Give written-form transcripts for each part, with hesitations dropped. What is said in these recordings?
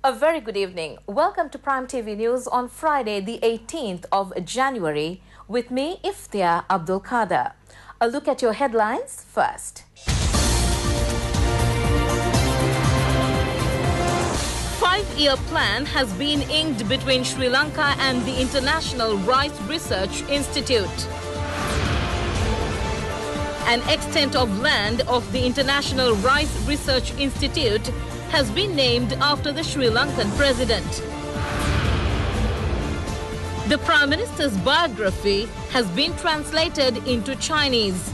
A very good evening. Welcome to Prime TV News on Friday, the 18th of January, with me, Iftia Abdul Qadir. A look at your headlines first. Five-year plan has been inked between Sri Lanka and the International Rice Research Institute. An extent of land of the International Rice Research Institute has been named after the Sri Lankan president. The Prime Minister's biography has been translated into Chinese.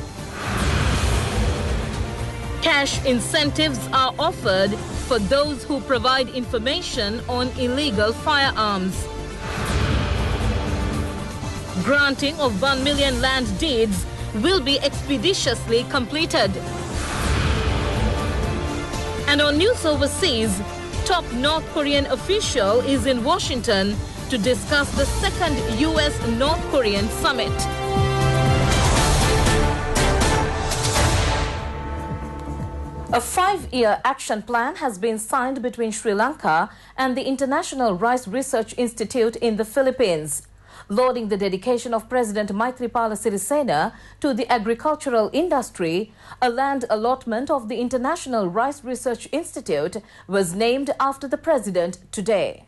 Cash incentives are offered for those who provide information on illegal firearms. Granting of 1 million land deeds will be expeditiously completed. And on news overseas, top North Korean official is in Washington to discuss the second US-North Korean summit. A five-year action plan has been signed between Sri Lanka and the International Rice Research Institute in the Philippines. Lauding the dedication of President Maithripala Sirisena to the agricultural industry, a land allotment of the International Rice Research Institute was named after the president today.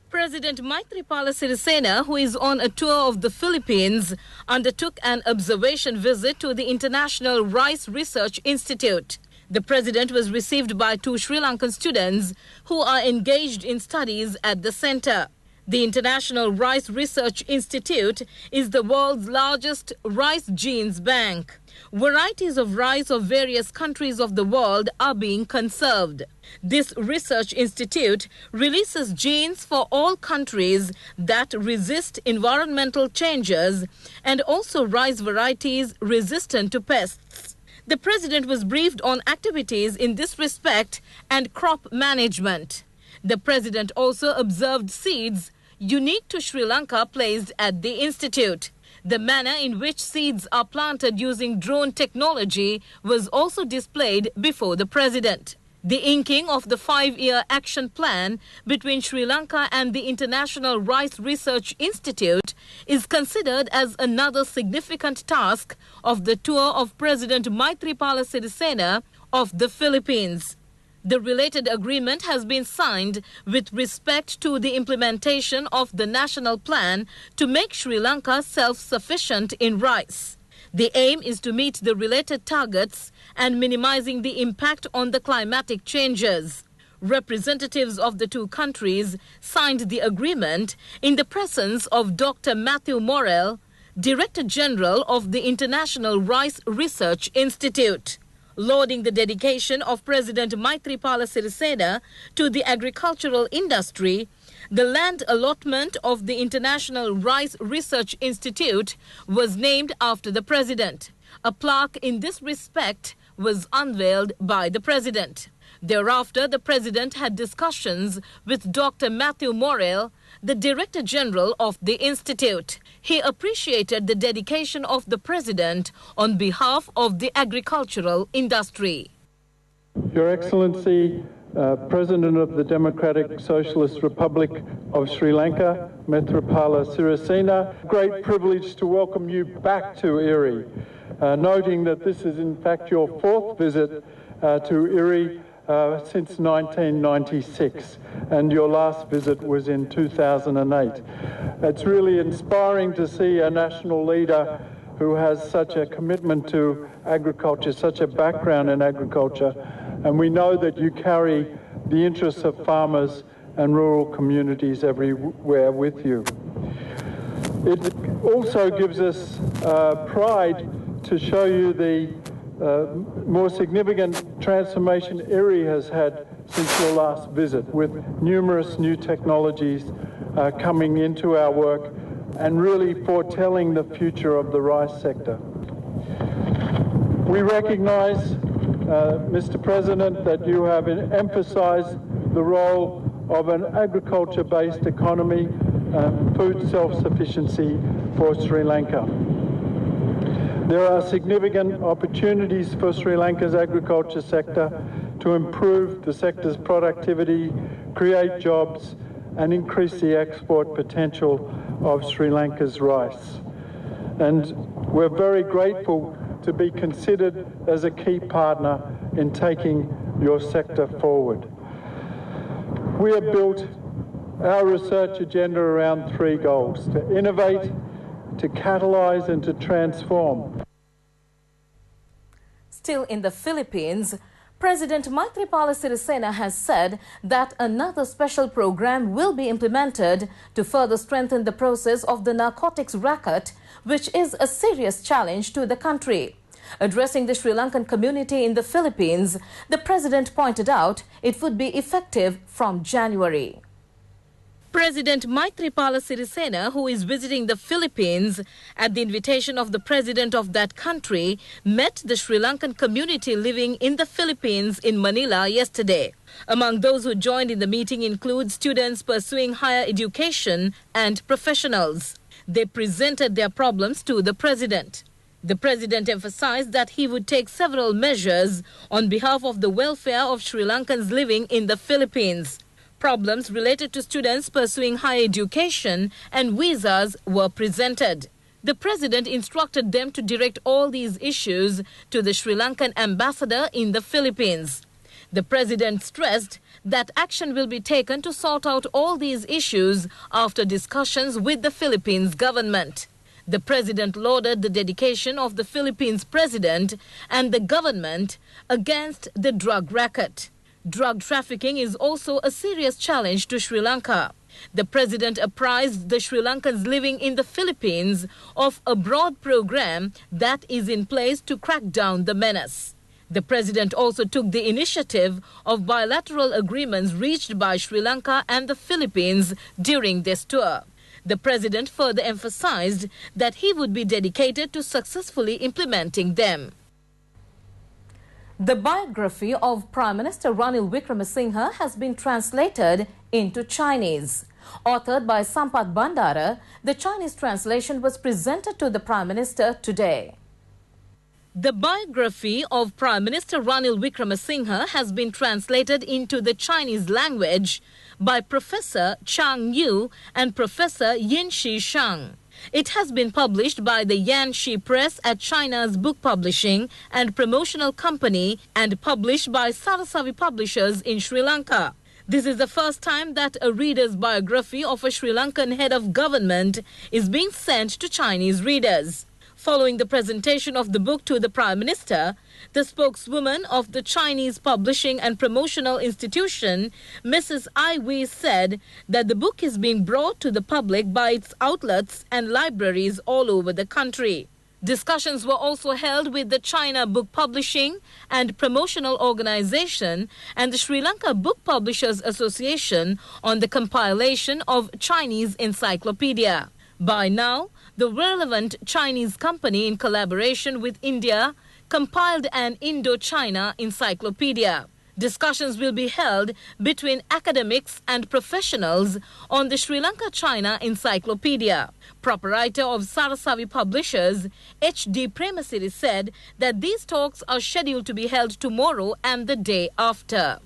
President Maithripala Sirisena, who is on a tour of the Philippines, undertook an observation visit to the International Rice Research Institute. The president was received by two Sri Lankan students who are engaged in studies at the center. The International Rice Research Institute is the world's largest rice genes bank. Varieties of rice of various countries of the world are being conserved. This research institute releases genes for all countries that resist environmental changes and also rice varieties resistant to pests. The president was briefed on activities in this respect and crop management. The president also observed seeds unique to Sri Lanka placed at the institute. The manner in which seeds are planted using drone technology was also displayed before the president. The inking of the five-year action plan between Sri Lanka and the International Rice Research Institute is considered as another significant task of the tour of President Maithripala Sirisena of the Philippines. The related agreement has been signed with respect to the implementation of the national plan to make Sri Lanka self-sufficient in rice. The aim is to meet the related targets and minimizing the impact on the climatic changes. Representatives of the two countries signed the agreement in the presence of Dr. Matthew Morrell, Director General of the International Rice Research Institute. Lauding the dedication of President Maithripala Sirisena to the agricultural industry, the land allotment of the International Rice Research Institute was named after the president. A plaque in this respect was unveiled by the president. Thereafter, the president had discussions with Dr. Matthew Morrell, the Director General of the Institute. He appreciated the dedication of the president on behalf of the agricultural industry. Your Excellency, President of the Democratic Socialist Republic of Sri Lanka, Maithripala Sirisena, great privilege to welcome you back to Erie, noting that this is in fact your fourth visit to Erie since 1996, and your last visit was in 2008. It's really inspiring to see a national leader who has such a commitment to agriculture, such a background in agriculture, and we know that you carry the interests of farmers and rural communities everywhere with you. It also gives us pride to show you the more significant transformation Erie has had since your last visit, with numerous new technologies coming into our work and really foretelling the future of the rice sector. We recognize, Mr. President, that you have emphasized the role of an agriculture-based economy, food self-sufficiency for Sri Lanka. There are significant opportunities for Sri Lanka's agriculture sector to improve the sector's productivity, create jobs and increase the export potential of Sri Lanka's rice. And we're very grateful to be considered as a key partner in taking your sector forward. We have built our research agenda around three goals: to innovate, to catalyse and to transform. Still in the Philippines, President Maithripala Sirisena has said that another special program will be implemented to further strengthen the process of the narcotics racket, which is a serious challenge to the country. Addressing the Sri Lankan community in the Philippines, the president pointed out it would be effective from January. President Maithripala Sirisena, who is visiting the Philippines at the invitation of the president of that country, met the Sri Lankan community living in the Philippines in Manila yesterday. Among those who joined in the meeting include students pursuing higher education and professionals. They presented their problems to the president. The president emphasized that he would take several measures on behalf of the welfare of Sri Lankans living in the Philippines. Problems related to students pursuing higher education and visas were presented. The president instructed them to direct all these issues to the Sri Lankan ambassador in the Philippines. The president stressed that action will be taken to sort out all these issues after discussions with the Philippines government. The president lauded the dedication of the Philippines president and the government against the drug racket. Drug trafficking is also a serious challenge to Sri Lanka. The president apprised the Sri Lankans living in the Philippines of a broad program that is in place to crack down the menace. The president also took the initiative of bilateral agreements reached by Sri Lanka and the Philippines during this tour. The president further emphasized that he would be dedicated to successfully implementing them. The biography of Prime Minister Ranil Wickremesinghe has been translated into Chinese. Authored by Sampath Bandara, the Chinese translation was presented to the Prime Minister today. The biography of Prime Minister Ranil Wickremesinghe has been translated into the Chinese language by Professor Chang Yu and Professor Yinshi Shang. It has been published by the Yanxi Press at China's book publishing and promotional company and published by Sarasavi Publishers in Sri Lanka. This is the first time that a reader's biography of a Sri Lankan head of government is being sent to Chinese readers. Following the presentation of the book to the Prime Minister, the spokeswoman of the Chinese Publishing and Promotional Institution, Mrs. Ai Wei, said that the book is being brought to the public by its outlets and libraries all over the country. Discussions were also held with the China Book Publishing and Promotional Organization and the Sri Lanka Book Publishers Association on the compilation of Chinese encyclopedia. By now, the relevant Chinese company, in collaboration with India, compiled an Indo-China encyclopedia. Discussions will be held between academics and professionals on the Sri Lanka-China encyclopedia. Proprietor of Sarasavi Publishers, H.D. Premasiri, said that these talks are scheduled to be held tomorrow and the day after.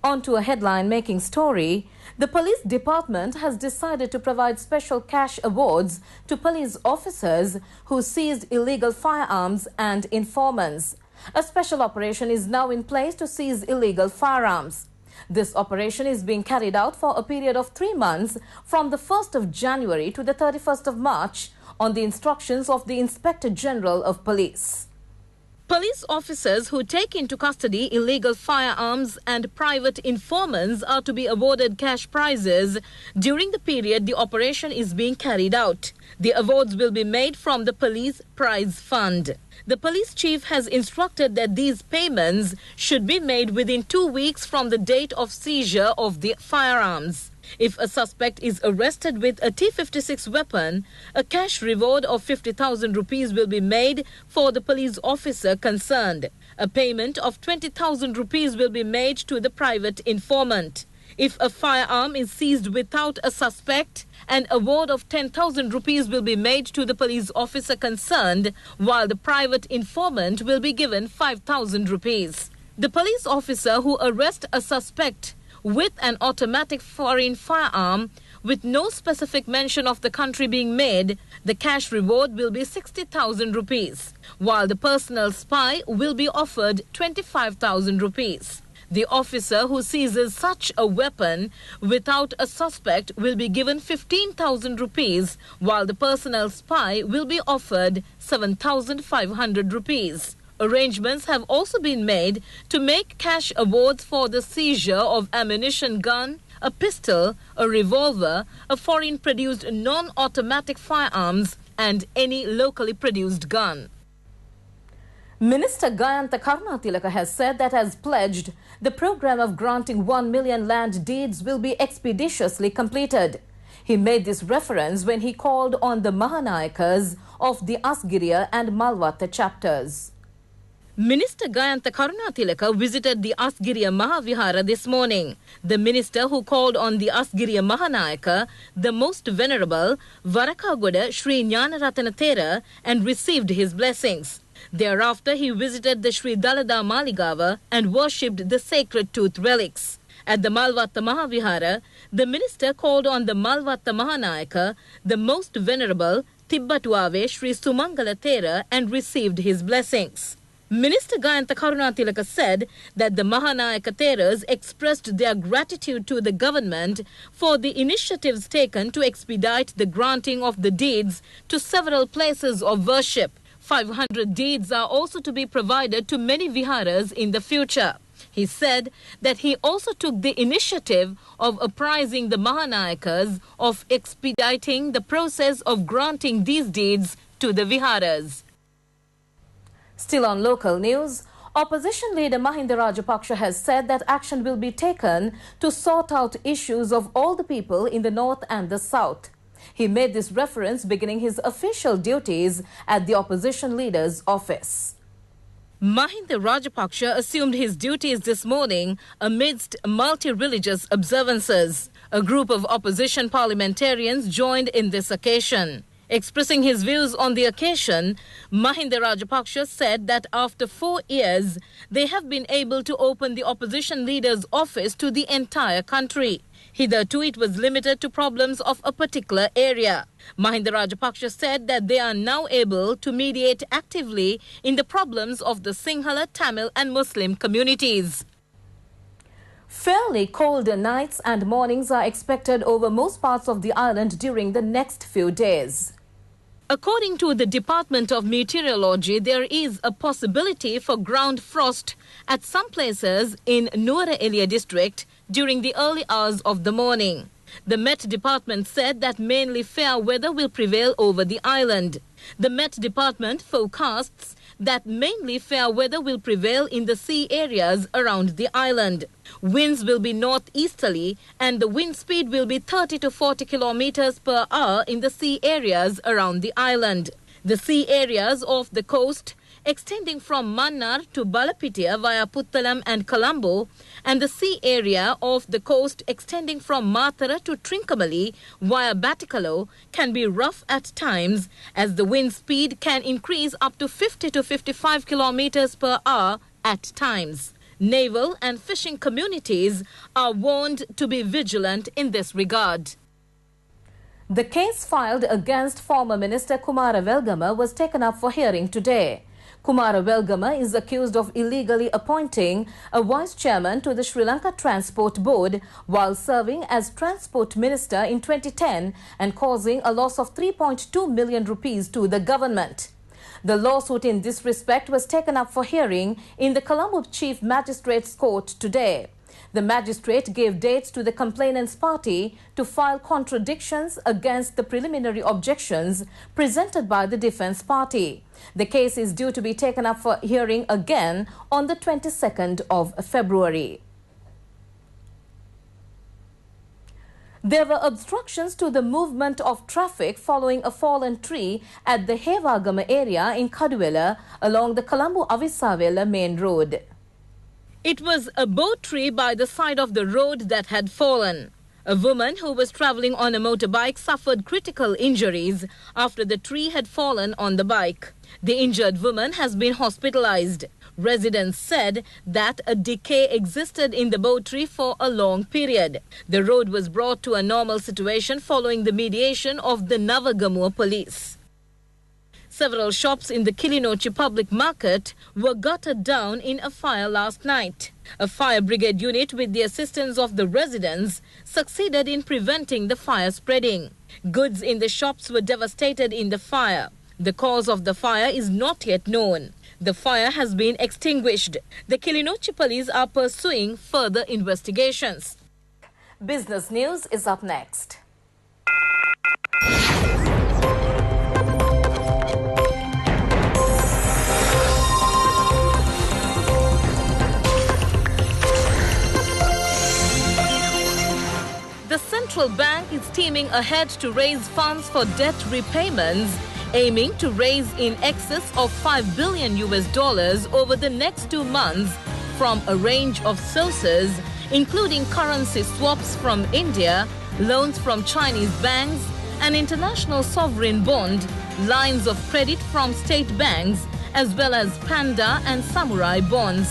On to a headline-making story. The police department has decided to provide special cash awards to police officers who seized illegal firearms and informants. A special operation is now in place to seize illegal firearms. This operation is being carried out for a period of 3 months from the 1st of January to the 31st of March on the instructions of the Inspector General of Police. Police officers who take into custody illegal firearms and private informants are to be awarded cash prizes during the period the operation is being carried out. The awards will be made from the Police Prize Fund. The police chief has instructed that these payments should be made within 2 weeks from the date of seizure of the firearms. If a suspect is arrested with a T-56 weapon, a cash reward of 50,000 rupees will be made for the police officer concerned. A payment of 20,000 rupees will be made to the private informant. If a firearm is seized without a suspect, an award of 10,000 rupees will be made to the police officer concerned, while the private informant will be given 5,000 rupees. The police officer who arrests a suspect with an automatic foreign firearm with no specific mention of the country being made. The cash reward will be 60,000 rupees, while the personal spy will be offered 25,000 rupees. The officer who seizes such a weapon without a suspect will be given 15,000 rupees, while the personal spy will be offered 7,500 rupees. Arrangements have also been made to make cash awards for the seizure of ammunition gun, a pistol, a revolver, a foreign-produced non-automatic firearms, and any locally produced gun. Minister Gayantha Karunatilaka has said that as pledged, the program of granting 1 million land deeds will be expeditiously completed. He made this reference when he called on the Mahanayakas of the Asgiriya and Malwata chapters. Minister Gayantha Karunatilaka visited the Asgiriya Mahavihara this morning. The minister who called on the Asgiriya Mahanayaka, the most venerable, Varakagoda Sri Jnanaratana Thera, and received his blessings. Thereafter, he visited the Sri Dalada Maligava and worshipped the sacred tooth relics. At the Malwata Mahavihara, the minister called on the Malwata Mahanayaka, the most venerable, Tibbatuave Sri Sumangala Thera, and received his blessings. Minister Gayantha Karunatilaka said that the Mahanayaka Theras expressed their gratitude to the government for the initiatives taken to expedite the granting of the deeds to several places of worship. 500 deeds are also to be provided to many viharas in the future. He said that he also took the initiative of apprising the Mahanayakas of expediting the process of granting these deeds to the viharas. Still on local news, opposition leader Mahinda Rajapaksa has said that action will be taken to sort out issues of all the people in the north and the south. He made this reference beginning his official duties at the opposition leader's office. Mahinda Rajapaksa assumed his duties this morning amidst multi-religious observances. A group of opposition parliamentarians joined in this occasion. Expressing his views on the occasion, Mahinda Rajapaksa said that after 4 years, they have been able to open the opposition leader's office to the entire country. Hitherto, it was limited to problems of a particular area. Mahinda Rajapaksa said that they are now able to mediate actively in the problems of the Sinhala, Tamil and Muslim communities. Fairly colder nights and mornings are expected over most parts of the island during the next few days. According to the Department of Meteorology, there is a possibility for ground frost at some places in Nuwara Eliya district during the early hours of the morning. The Met Department said that mainly fair weather will prevail over the island. The Met Department forecasts that mainly fair weather will prevail in the sea areas around the island. Winds will be northeasterly and the wind speed will be 30 to 40 kilometers per hour in the sea areas around the island. The sea areas off the coast extending from Mannar to Balapitia via Puttalam and Colombo, and the sea area off the coast extending from Matara to Trincomalee via Batticaloa can be rough at times, as the wind speed can increase up to 50 to 55 kilometers per hour at times. Naval and fishing communities are warned to be vigilant in this regard. The case filed against former Minister Kumara Velgama was taken up for hearing today. Kumara Velgama is accused of illegally appointing a vice chairman to the Sri Lanka Transport Board while serving as Transport Minister in 2010 and causing a loss of 3.2 million rupees to the government. The lawsuit in this respect was taken up for hearing in the Colombo Chief Magistrates Court today. The magistrate gave dates to the complainant's party to file contradictions against the preliminary objections presented by the defense party. The case is due to be taken up for hearing again on the 22nd of February. There were obstructions to the movement of traffic following a fallen tree at the Hevagama area in Kaduwela along the Colombo-Avisavela main road. It was a boat tree by the side of the road that had fallen. A woman who was travelling on a motorbike suffered critical injuries after the tree had fallen on the bike. The injured woman has been hospitalized. Residents said that a decay existed in the boundary for a long period. The road was brought to a normal situation following the mediation of the Navagamur police. Several shops in the Kilinochchi public market were gutted down in a fire last night. A fire brigade unit with the assistance of the residents succeeded in preventing the fire spreading. Goods in the shops were devastated in the fire. The cause of the fire is not yet known. The fire has been extinguished. The Kilinochchi police are pursuing further investigations. Business news is up next. The central bank is teaming ahead to raise funds for debt repayments, aiming to raise in excess of $5 billion over the next 2 months from a range of sources, including currency swaps from India, loans from Chinese banks, an international sovereign bond, lines of credit from state banks, as well as Panda and Samurai bonds.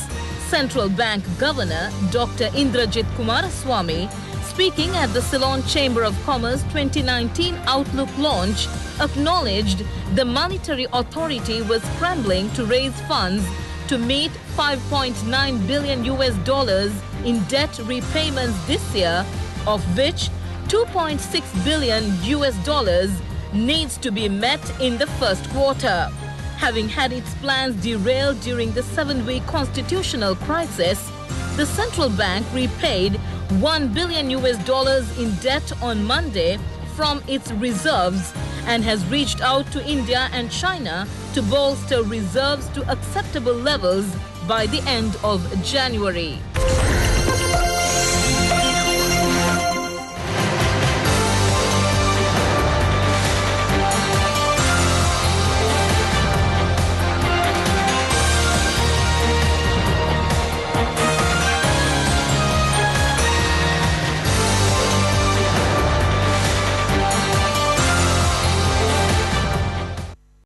Central Bank Governor Dr. Indrajit Kumaraswamy, speaking at the Ceylon Chamber of Commerce 2019 Outlook launch, acknowledged the monetary authority was scrambling to raise funds to meet $5.9 billion in debt repayments this year, of which $2.6 billion needs to be met in the first quarter. Having had its plans derailed during the 7-week constitutional crisis, the central bank repaid $1 billion in debt on Monday from its reserves and has reached out to India and China to bolster reserves to acceptable levels by the end of January.